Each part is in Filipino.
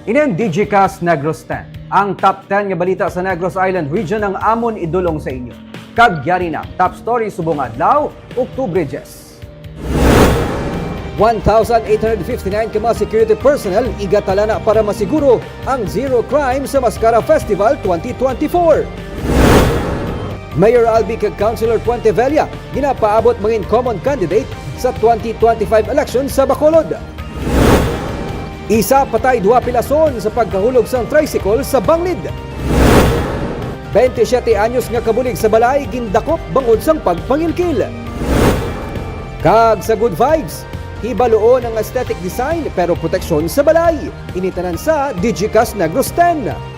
Inen Digicast Negros 10. Ang top 10 nga balita sa Negros Island region ang amon idulong sa inyo. Kagyari na top story subong adlaw, Oktubre 10. 1,859 ka mga security personnel igatala na para masiguro ang zero crime sa Mascara Festival 2024. Mayor Albi kag Councilor Puente Vella ginapaabot mangin common candidate sa 2025 election sa Bacolod. Isa patay duha pilason sa pagkahulog sang tricycle sa Banglid. 27 anyos nga kabulig sa balay gindakop bangod sang pagpangilkil. Kag sa good vibes, hibaluon ang aesthetic design pero proteksyon sa balay. Initanan sa Digicast Negros 10.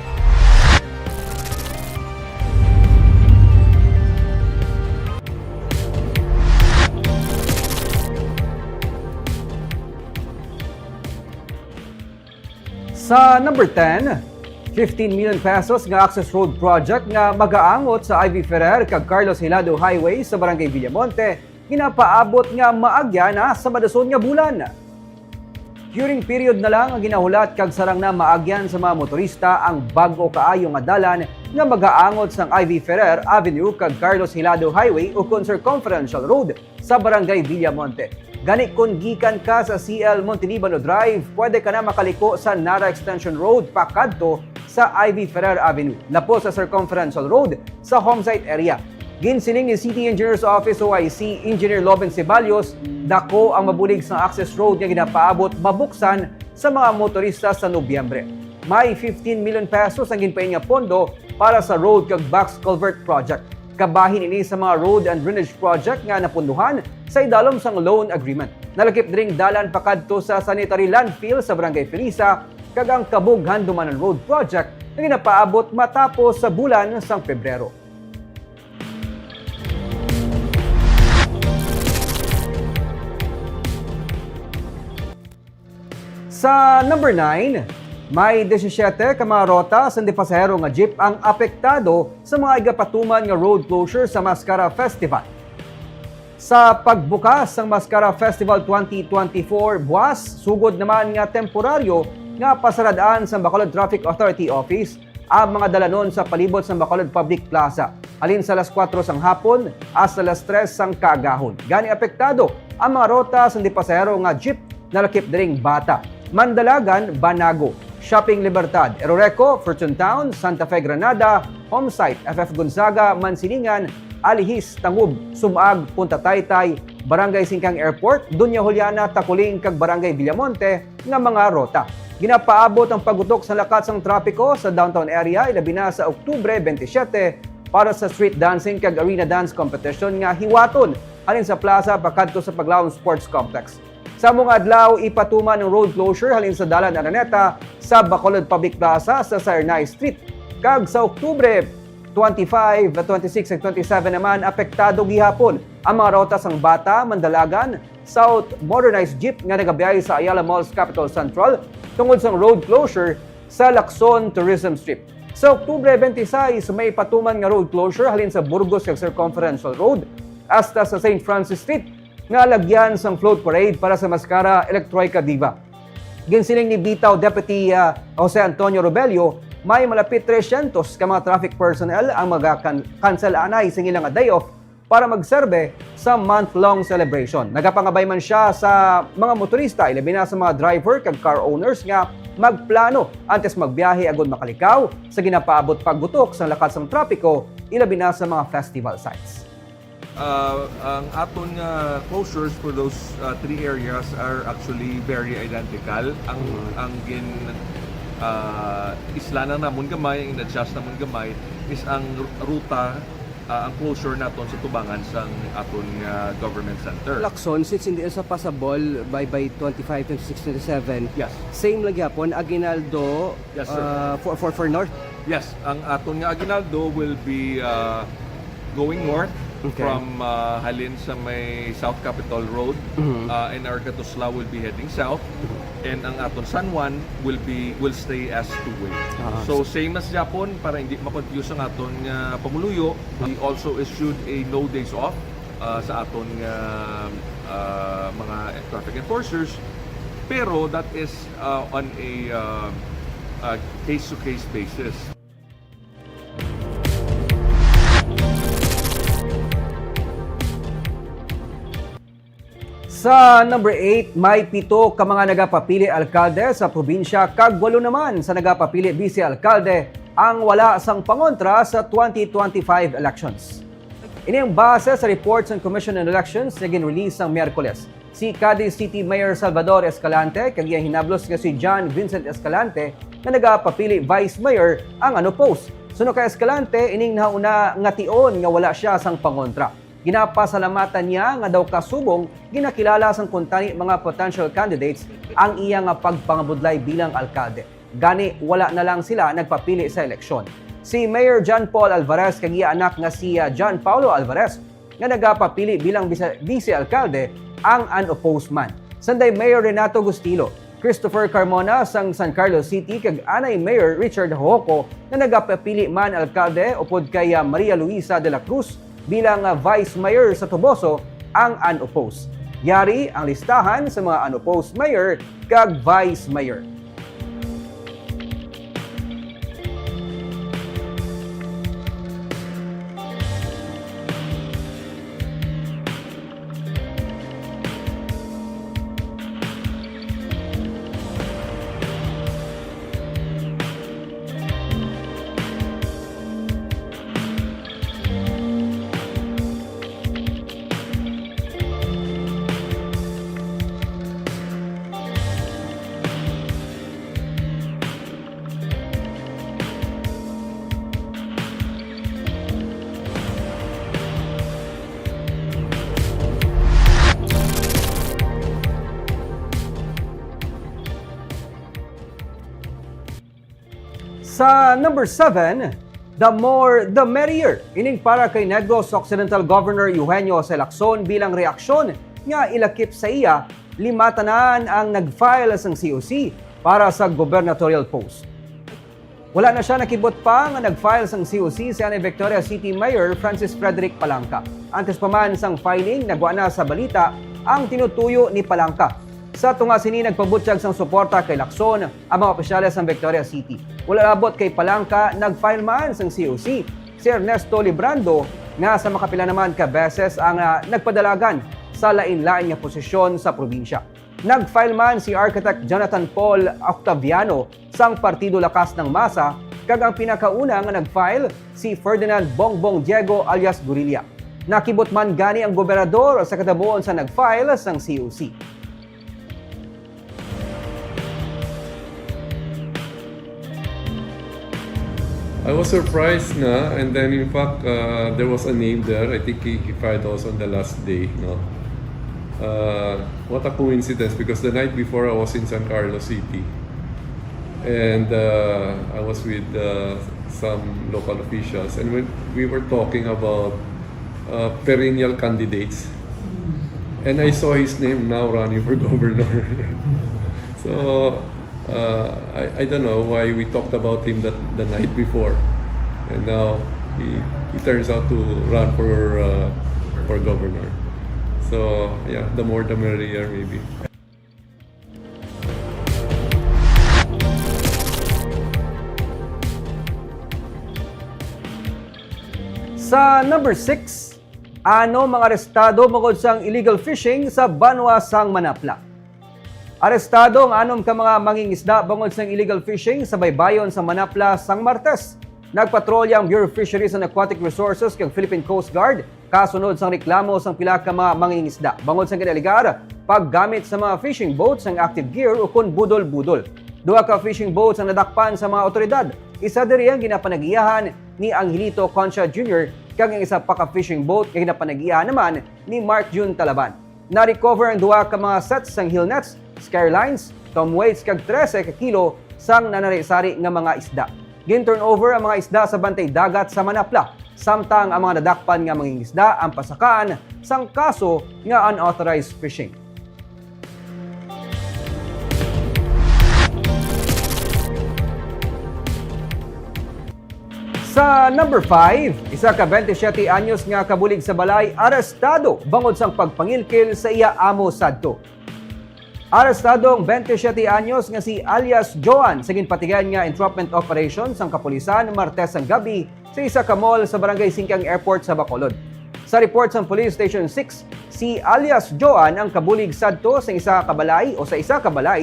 Sa number 10, 15 million pesos nga access road project nga magaangot sa Ivy Ferrer kag Carlos Hilado Highway sa Barangay Villamonte ginapaabot nga maagya na sa madason nga bulan. During period na lang ang ginahulat kag sarang na maagyan sa mga motorista ang bag-o kaayo nga dalan nga magaangot sang Ivy Ferrer Avenue kag Carlos Hilado Highway o Circumferential Road sa Barangay Villamonte. Gani kung gikan ka sa CL Montelibano Drive, pwede ka na makaliko sa Nara Extension Road pakadto sa Ivy Ferrer Avenue. Lapo sa Circumferential Road sa homesite area. Ginsiling ni City Engineers Office OIC Engineer Loben Ceballos, dako ang mabulig sa access road nga ginapaabot mabuksan sa mga motorista sa Nobyembre. May 15 million pesos ang ginpain nga pondo para sa road kag box culvert project. Kabahin ini sa mga road and drainage project nga napunduhan sa idalom sang loan agreement. Nalakip dring dalan pakadto sa sanitary landfill sa Barangay Felisa kag ang Kabug Handumanan Road project na ginapaabot matapos sa bulan sang Pebrero. Sa number 9, may 17 ka mga rota sa pasahero nga jeep ang apektado sa mga igapatuman nga road closure sa Mascara Festival. Sa pagbukas ng Mascara Festival 2024 buwas, sugod naman nga temporaryo nga pasaradaan sa Bacolod Traffic Authority Office ang mga dalanon sa palibot sa Bacolod Public Plaza. Alin sa alas 4 sang hapon hasta alas 3 sang kaagahon. Gani apektado ang mga rota sa pasahero nga jeep na lakip dring Bata, Mandalagan, Banago, Shopping Libertad, Eroreco, Fortune Town, Santa Fe, Granada, Homesite, FF Gonzaga, Mansilingan, Alihis, Tangub, Sumag, Punta Taytay, Barangay Singkang Airport, Dunya Juliana, Takuling, kag Barangay Villamonte nga mga rota. Ginapaabot ang pagutok sa lakat sang trapiko sa downtown area ilabi na sa Oktubre 27 para sa street dancing kag arena dance competition nga hiwaton halin sa plaza pakadto sa Paglaom Sports Complex. Sa mga adlaw, ipatuman ng road closure halin sa Dalan Araneta sa Bacolod Public Plaza sa Sarnay Street. Kag sa Oktubre 25, 26 at 27 naman, apektado gihapon ang mga rota sang Bata, Mandalagan, South Modernized Jeep nga nagabiyahe sa Ayala Malls Capital Central tungod sang road closure sa Lacson Tourism Strip. Sa Oktubre 26, may patuman nga road closure halin sa Burgos kag Circumferential Road hasta sa St. Francis Street nga lagyan sang float parade para sa Mascara Electroica Diva. Ginsiling ni Bitaw Deputy Jose Antonio Robelio, may malapit 300 ka mga traffic personnel ang mag-cancel anay sa ilang day off para magserbe sa month-long celebration. Nagapangabay man siya sa mga motorista, ilabi na sa mga driver kag car owners nga magplano antes magbiyahe agud makalikaw sa ginapaabot pagbutok sa lakas ng trapiko, ilabi na sa mga festival sites. Ang aton closures for those three areas are actually very identical. Ang islanan namon gamay, ang adjust namon gamay is ang ruta, ang closure naton sa tubangan sa aton government center. Lacson, since hindi sa passable by 25, 26, 27, Yes. same lagi hapon, Aguinaldo, Yes, sir. For North. Yes, ang aton Aguinaldo will be going north. Okay. From halin sa may South Capitol Road, and our Gatosla will be heading south, and ang aton San Juan will stay as two-way. So same as Japon, para hindi ma-confuse ang aton pamuluyo, we also issued a no days off sa aton mga traffic enforcers, pero that is on a case-to-case basis. Sa number 8, may 7 ka mga nagapapili alkalde sa probinsya kag 8 naman sa nagapapili vice alkalde ang wala sang pangontra sa 2025 elections. Ini ang base sa reports ng Commission on Elections na ginrelease ang Miyerkules. Si Cadiz City Mayor Salvador Escalante kag iyang hinablos nga si John Vincent Escalante na nagapapili Vice Mayor ang post. Suno kay Escalante, ining nauna nga tion nga wala siya sang pangontra. Ginapasalamatan niya nga daw kasubong ginakilala sang kuntani mga potential candidates ang iyang pagpangabudlay bilang alkalde. Gani wala na lang sila nagpapili sa eleksyon. Si Mayor John Paul Alvarez kag iya anak nga si John Paulo Alvarez nga nagapapili bilang vice alkalde ang unopposed man. Sanday Mayor Renato Gustilo, Christopher Carmona sang San Carlos City kag anay Mayor Richard Hoco na nagapapili man alkalde upod kay Maria Luisa de la Cruz bilang Vice Mayor sa Toboso ang unopposed. Yari ang listahan sa mga unopposed mayor kag Vice Mayor. Sa number 7, the more the merrier. Ining para kay Negros Occidental Governor Eugenio C. Lacson bilang reaksyon nga ilakip sa iya, 5 tanan ang nag-file sang COC para sa gubernatorial post. Wala na siya nakibot pa nga nag-file sang COC sa Victoria City Mayor Francis Frederick Palangka. Antes pa man sang filing, nagwa na sa balita ang tinutuyo ni Palangka. Sa tunga sini nagpabutyag sang suporta kay Lacson ang mga opisyales ng Victoria City. Wala abot kay Palangka, nag-file man sang COC si Ernesto Librando nga sa makapila naman ka beses ang nagpadalagan sa lain-lain nga posisyon sa probinsya. Nag-file man si Architect Jonathan Paul Octaviano sang Partido Lakas ng Masa kag ang pinakauna nga nag-file si Ferdinand Bongbong Diego alias Guerrilla. Nakibot man gani ang gobernador sa katabuon sa nag-file sang COC. I was surprised na, and then in fact, there was a name there. I think he filed also on the last day. No? What a coincidence, because the night before I was in San Carlos City. And I was with some local officials. And when we were talking about perennial candidates. And I saw his name now running for governor. So, I don't know why we talked about him the night before, and now he turns out to run for governor. So yeah, the more the merrier maybe. Sa number 6, mga arestado bukod sang illegal fishing sa Banwa sang Manapla. Arestado ang 6 ka mga mangingisda bangod sa illegal fishing sa baybayon sa Manapla sang Martes. Nagpatrolya ang Bureau of Fisheries and Aquatic Resources kag Philippine Coast Guard kasunod sang reklamo sang pila ka mga mangingisda bangod sa kinaligar paggamit sa mga fishing boats ang active gear o kun budol-budol. 2 ka fishing boats ang nadakpan sa mga otoridad. Isa diri ang ginapanagiyahan ni Angelito Concha Jr. kag ang isa pa ka fishing boat nga ginapanagiyahan naman ni Mark June Talaban. Na-recover ang 2 ka mga sets sang gill nets, Skylines, tom weights kag 13 ka kilo sang nanari-sari nga mga isda. Gin-turnover ang mga isda sa bantay dagat sa Manapla, samtang ang mga nadakpan nga mga isda ang pasakaan sang kaso nga unauthorized fishing. Sa number 5, isa ka 27 anyos nga kabulig sa balay arestado bangod sang pagpangilkil sa iya amo sadto. Arestadong 27 anyos nga si alias Joan sa ginpatigan nga entrapment operation sang kapulisan Martes ang gabi sa isa ka mall sa Barangay Singkang Airport sa Bacolod. Sa report sa Police Station 6, si alias Joan ang kabulig sadto sa isa ka balay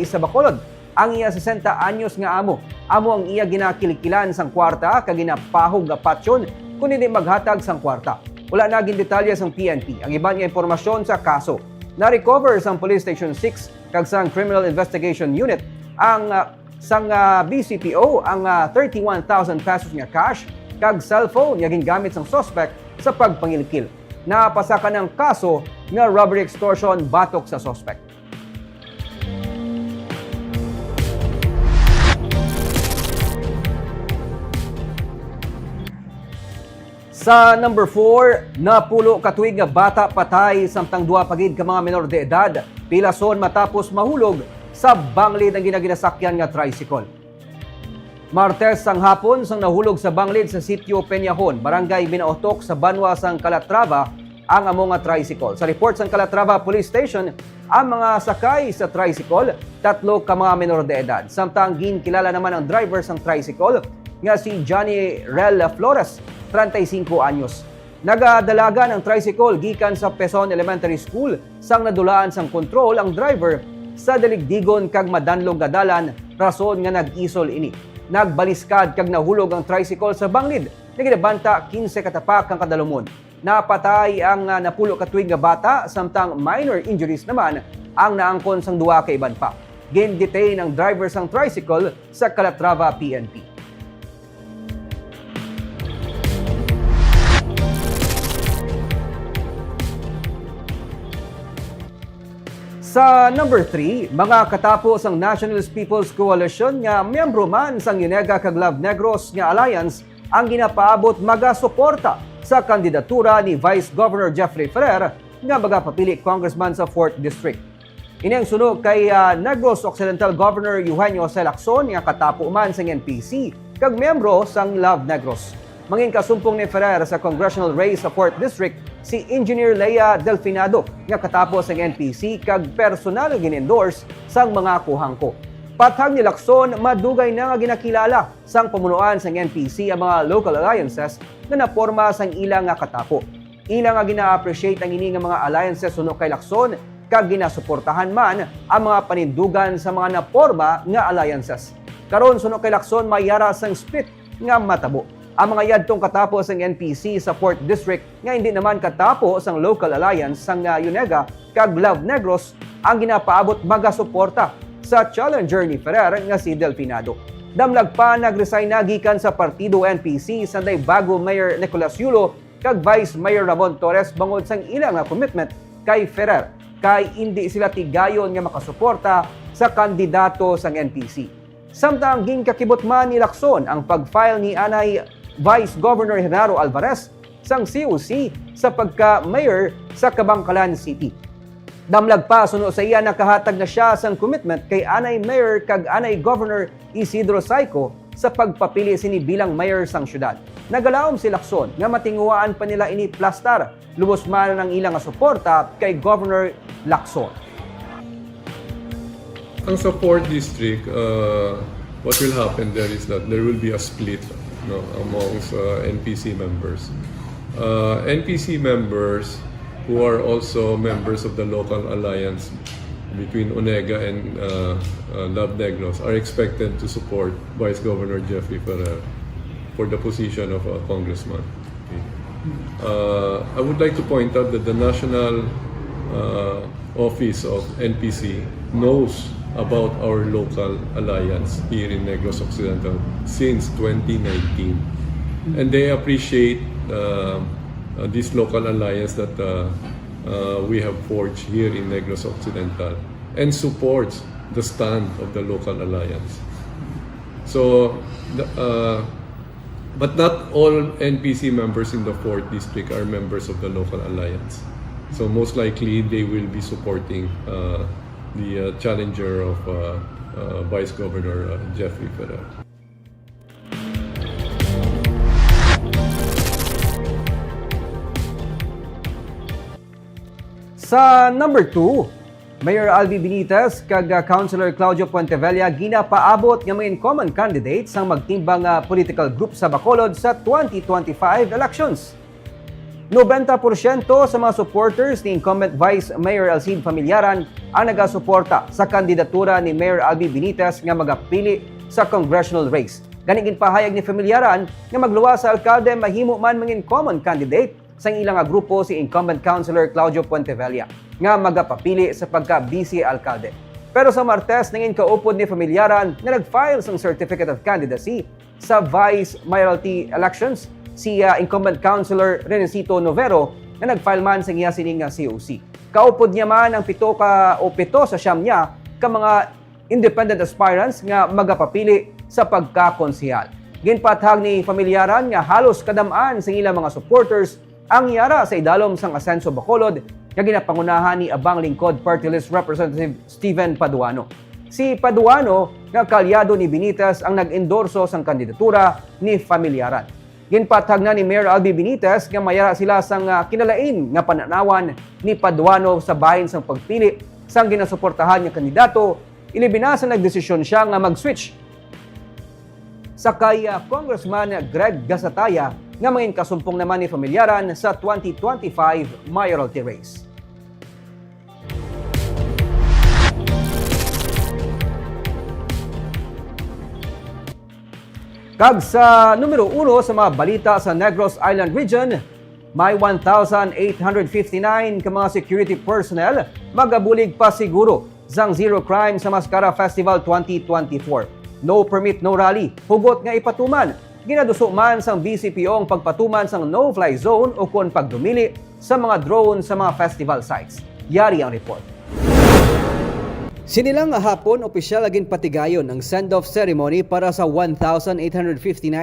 sa Bacolod. Ang iya 60 anyos nga amo ang iya ginakilikilan sang kwarta kag ginapahog nga patsyon kun hindi maghatag sang kwarta. Wala na gin detalye sang PNP ang iban nga impormasyon sa kaso. Na-recover sang Police Station 6 kag sang Criminal Investigation Unit ang sang BCPO ang 31,000 pesos nga cash kag cellphone nga gingamit sang suspect sa pagpangilkil. Napasa ka ng kaso nga robbery extortion batok sa suspect. Sa number 4, napulo katuig nga bata patay samtang duwa pagid ka mga menor de edad, pilason matapos mahulog sa banglid ang ginaginasakyan nga tricycle. Martes sang hapon sang nahulog sa banglid sa sitio Peñahon, Barangay Binaotok sa Banwa sang Calatrava ang amo nga tricycle. Sa report sang Calatrava Police Station, ang mga sakay sa tricycle, 3 ka mga menor de edad. Samtang ginkilala naman ang driver sang tricycle nga si Johnny Rel Flores, 35 anyos. Nagadalaga ng tricycle gikan sa Peson Elementary School sang nadulaan sang kontrol ang driver sa daligdigon kag madanlong gadalan rason nga nag-isol ini. Nagbaliskad kag nahulog ang tricycle sa banglid. Naginabanta 15 katapak ang kadalumon. Napatay ang napulo katuig nga bata samtang minor injuries naman ang naangkon sang duwa ka iban pa. Gin-detain ang driver sang tricycle sa Calatrava PNP. Sa number 3, mga katapos ang Nationalist People's Coalition nga miyembro man sang Unega kag Love Negros nga alliance ang ginapaabot magasuporta sa kandidatura ni Vice Governor Jeffrey Ferrer nga magapapili congressman sa 4th District. Ini ang sunog kay Negros Occidental Governor Eugenio C. Lacson nga katapo man sang NPC kag miyembro sang Love Negros. Mangin kasumpong ni Ferrer sa congressional race sa 4th District si Engineer Lea Delfinado nga katapos ang NPC kag personal gin-endorse sang mga kuhangko. Pathag ni Lacson, madugay na nga ginakilala sang pamunuan sang NPC ang mga local alliances na naporma sang ilang nga katapo. Ilang nga gina-appreciate ang ini nga mga alliances suno kay Lacson kag ginasuportahan man ang mga panindugan sa mga naporma nga alliances. Karon suno kay Lacson mayara sang split nga matabo. Ang mga yadtong katapos ang NPC sa 4th District nga hindi naman katapos ang local alliance sang Unega kag Love Negros ang ginapaabot magasuporta sa challenger ni Ferrer nga si Delfinado. Damlag pa nagresign na gikan sa partido NPC sanday bago Mayor Nicolas Yulo kag Vice Mayor Ramon Torres bangod sang ilang nga commitment kay Ferrer kay hindi sila tigayon nga makasuporta sa kandidato sang NPC. Samtang ginkakibot man ni Lacson ang pag-file ni anay Vice Governor Genaro Alvarez sang COC sa pagka-mayor sa Kabangkalan City. Damlag pa suno sa iya nakahatag na siya sang commitment kay anay mayor kag anay Governor Isidro Saico sa pagpapili sini bilang mayor sang syudad. Nagalaom si Lacson nga matinguaan pa nila ini plastar lubos man ang ilang nga suporta kay Governor Lacson. Ang sa 4th District, what will happen there is that there will be a split amongst NPC members. NPC members who are also members of the local alliance between Unega and Love Negros are expected to support Vice Governor Jeffrey Ferrer for the position of a congressman. I would like to point out that the national office of NPC knows about our local alliance here in Negros Occidental since 2019. And they appreciate this local alliance that we have forged here in Negros Occidental and supports the stand of the local alliance. So, but not all NPC members in the 4th District are members of the local alliance. So most likely they will be supporting the challenger of Vice Governor Jeffrey Ferrer. Sa number 2, Mayor Albi Benitez kag Councilor Claudio Puentevella ginapaabot nga mga incumbent candidates ang magtimbang nga political group sa Bacolod sa 2025 elections. 90% sa mga supporters ni incumbent Vice Mayor Alcide Familiaran ang nagasuporta sa kandidatura ni Mayor Albi Benitez nga magapili sa congressional race. Ganigin pahayag ni Familiaran nga magluwas sa alkalde mahimo man mga incumbent candidate sa ilang grupo si incumbent Councilor Claudio Puentevella nga magapapili sa pagka-vice alkalde. Pero sa Martes, nangin kaupod ni Familiaran na nag-file sa Certificate of Candidacy sa Vice Mayoralty elections si incumbent Councilor Renesito Novero na nag-file man sa iya sining COC. Kaupod niya man ang pito sa siyam niya ka mga independent aspirants nga magapapili sa pagkakonsehal. Ginpathag ni Familiaran nga halos kadamaan sa ilang mga supporters ang yara sa idalom sang Asenso Bacolod nga ginapangunahan ni Abang Lingkod Party List Representative Steven Paduano. Si Paduano nga kalyado ni Benitez ang nag-endorso sang kandidatura ni Familiaran. Ginpathag na ni Mayor Albi Benitez nga mayara sila sang kinalain nga pananawan ni Paduano sa bahin sang pagpili sang ginasuportahan nga kandidato. Ilibina sa nagdesisyon siya nga mag-switch sa kay Congressman Greg Gasataya nga mangin kasumpong naman ni Familiaran sa 2025 mayoralty race. Kag sa numero 1 sa mga balita sa Negros Island Region, may 1,859 ka mga security personnel magabulig pa siguro sang Zero Crime sa Mascara Festival 2024. No permit, no rally, hugot nga ipatuman. Ginaduso man sang BCPO ang pagpatuman sang no-fly zone o kung pagdumili sa mga drone sa mga festival sites. Yari ang report. Sinilang hapon, opisyal agin patigayon ang send-off ceremony para sa 1,859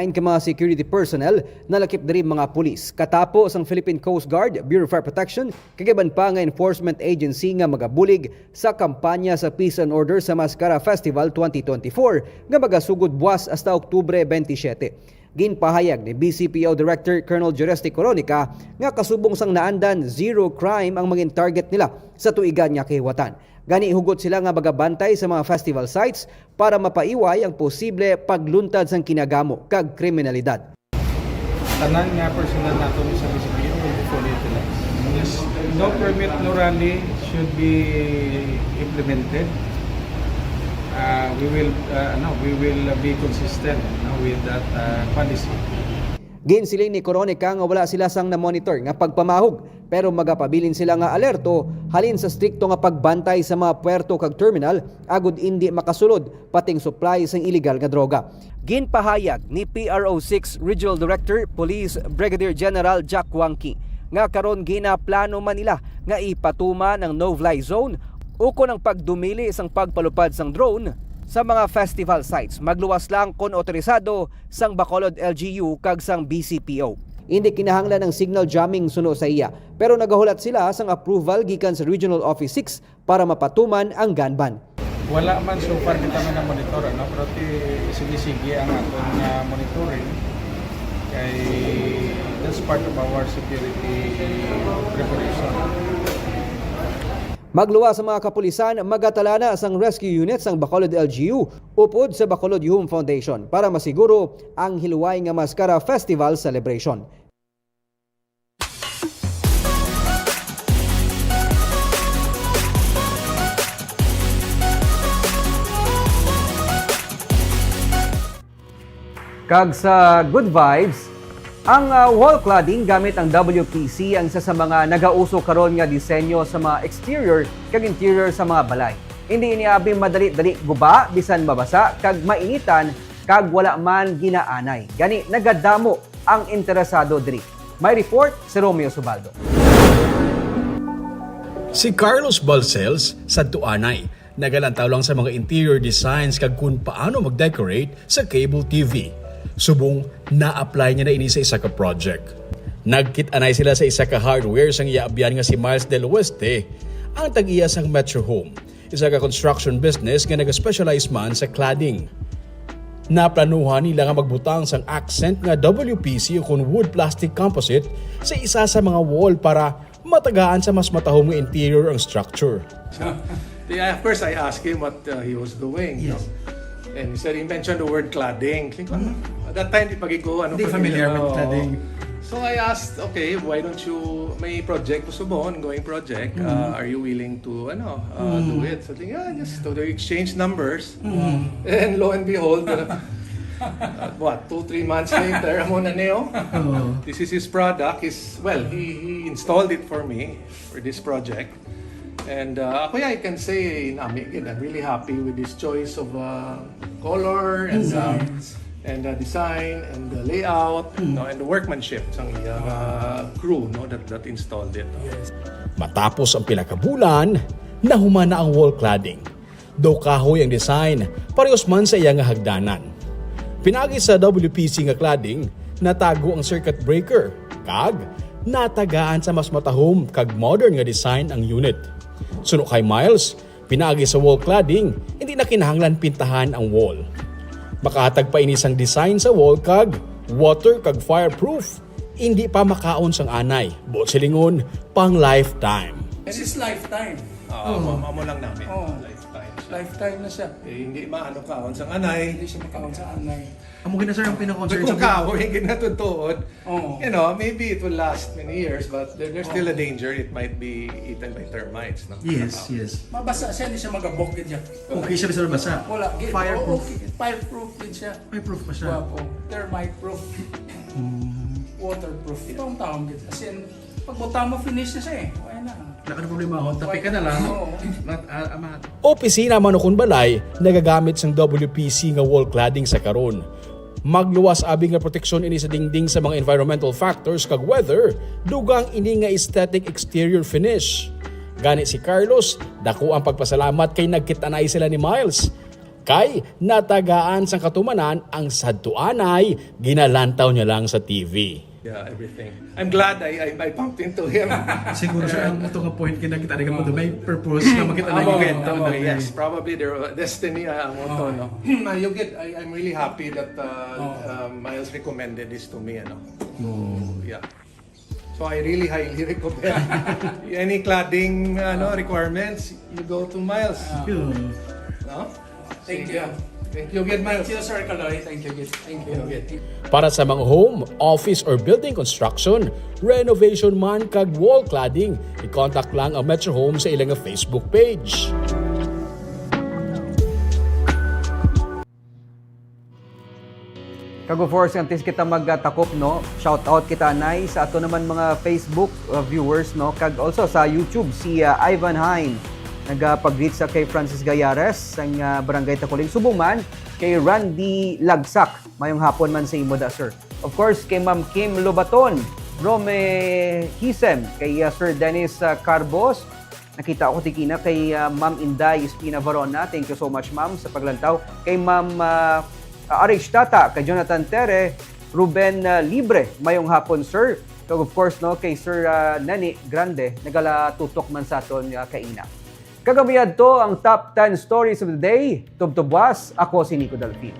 ka mga security personnel na lakip diri mga pulis. Katapos ang Philippine Coast Guard, Bureau of Fire Protection, kagiban pa nga enforcement agency nga magabulig sa kampanya sa Peace and Order sa Mascara Festival 2024 nga magasugod buwas hasta Oktubre 27. Ginpahayag ni BCPO Director Colonel Juresti Coronica nga kasubong sang naandan zero crime ang maging target nila sa tuigan nga kahiwatan. Gani hugot sila nga magabantay sa mga festival sites para mapaiway ang posible pagluntad sang kinagamo kag kriminalidad. Tanan nga personal nato sa BCPO will be fully utilized. No permit, no rally should be implemented. We will be consistent with that policy. Ginsiling ni Coronica nga wala sila sang na-monitor nga pagpamahog pero magapabilin sila nga alerto halin sa strikto nga pagbantay sa mga puerto kag terminal agud indi makasulod pating supply sang illegal nga droga. Ginpahayag ni PRO6 Regional Director Police Brigadier General Jack Wangki nga karon ginaplano man nila nga ipatuman ang no-fly zone uko ng pagdumili sang pagpalupad sang drone sa mga festival sites. Magluwas lang kon otorisado sang Bacolod LGU kag sang BCPO. Hindi kinahanglan ng signal jamming suno sa iya, pero nagahulat sila sang approval gikan sa Regional Office 6 para mapatuman ang gun ban. Wala man so far kita man na monitor, pero sige ang aton monitoring kay that's part of our security preparation. Magluwa sa mga kapulisan, magatala na sang rescue unit sang Bacolod LGU upod sa Bacolod Yuhum Foundation para masiguro ang hiluway nga Mascara Festival celebration. Kag sa Good Vibes, ang wall cladding gamit ang WPC ang isa sa mga nagauso karon nga disenyo sa mga exterior kag interior sa mga balay. Hindi iniabing madali-dali guba bisan mabasa kag mainitan kag wala man ginaanay. Gani nagadamo ang interesado diri. May report si Romeo Subaldo. Si Carlos Balcells sa Tuanay nagalantaw lang sa mga interior designs kag kung paano mag-decorate sa cable TV. Subong na-apply niya na ini sa isa ka project. Nagkit-anay sila sa isa ka hardware sang iaabyan nga si Miles Del Oeste, ang tag-iya sang Metro Home, isa ka construction business nga nag-specialize man sa cladding. Naplanuhan nila nga magbutang sang accent nga WPC o kung wood plastic composite sa isa sa mga wall para matagaan sa mas matahong nga interior ang structure. Yeah, first I asked him what he was doing. Yes. And he said, he mentioned the word cladding. Think, at that time, di pag-iko, Hindi familiar with cladding. So I asked, okay, why don't you, may project gusto mo, ongoing project, are you willing to, do it? So I think, just to exchange numbers. And lo and behold, 2-3 months later, amo na niyo. This is his product. He installed it for me for this project. And ako I can say, again, I'm really happy with this choice of color and design and the layout, and the workmanship ng crew that installed it. Matapos ang pinakabulan, nahumana ang wall cladding. Daw kahoy ang design, parehos man sa iyang hagdanan. Pinagi sa WPC nga cladding, natago ang circuit breaker, kag natagaan sa mas matahom kag modern nga design ang unit. Suno kay Miles, pinagi sa wall cladding, hindi na kinahanglan pintahan ang wall. Makahatag pa inisang design sa wall kag water kag fireproof. Hindi pa makaon sang anay, buot silingon pang lifetime. This is lifetime. Mamo lang namin. Lifetime siya. Lifetime na siya. Hindi maano kaon sa anay. Hindi siya makaon sa anay. Amo gina sir ang pinaka-concern Kung sa kahoy, ginatutuod, Oo. maybe it will last many years, but there's still a danger it might be eaten by termites. No? Yes, yes. Mabasa siya, hindi siya magabok din siya. Okay siya bisa basa. Wala. Fireproof. Okay. Fireproof din siya. Fireproof pa siya. Wapo. Termite proof. Waterproof. Ito ang tawag din. As in, pag buta mo, finish na siya eh. Wala na. Wala ka na problema ako. Tapi ka na lang. Oo. Opisina manukon balay nagagamit sang WPC nga wall cladding sa karon. Magluwas abi nga proteksyon ini sa dingding sa mga environmental factors kag weather, dugang ini nga aesthetic exterior finish. Gani si Carlos, dako ang pagpasalamat kay nagkitanay sila ni Miles. Kay natagaan sang katumanan ang sadtuanay, ginalantaw niya lang sa TV. Yeah, everything. I'm glad I bumped into him. Siguro siya ang ito nga point kinakita rin ka mo doon. May purpose na makita na yung kwento. Yes, probably their destiny ang motto, no. I'm really happy that Miles recommended this to me, Yeah. So I really highly recommend. Any cladding requirements, you go to Miles. No? Thank you. Thank you again, Miles. Thank you, Sir Kaloy. Thank you. Thank you. Para sa mga home, office or building construction, renovation man kag wall cladding, i-contact lang ang Metro Home sa ilang Facebook page. Kago force antes kita magtakop no. Shout out kita nay sa ato naman mga Facebook viewers no kag also sa YouTube si Ivan Hein nagapag-greet sa kay Francis Gayares sang Barangay Takuling Subong man kay Randy Lagsak mayong hapon man sa imo da sir. Of course kay Ma'am Kim Lobaton, Rome Hisem, kay Sir Dennis Carbos. Nakita ako tikina kay Ma'am Inday Espina Varona. Thank you so much ma'am sa paglantaw. Kay Ma'am RH Tata, kay Jonathan Tere, Ruben Libre, mayong hapon sir. So of course no kay Sir Nani Grande nagala tutok man sa aton kaina. Kagamiyad to ang top 10 stories of the day. Tubtubwas, ako si Nico Dalpin.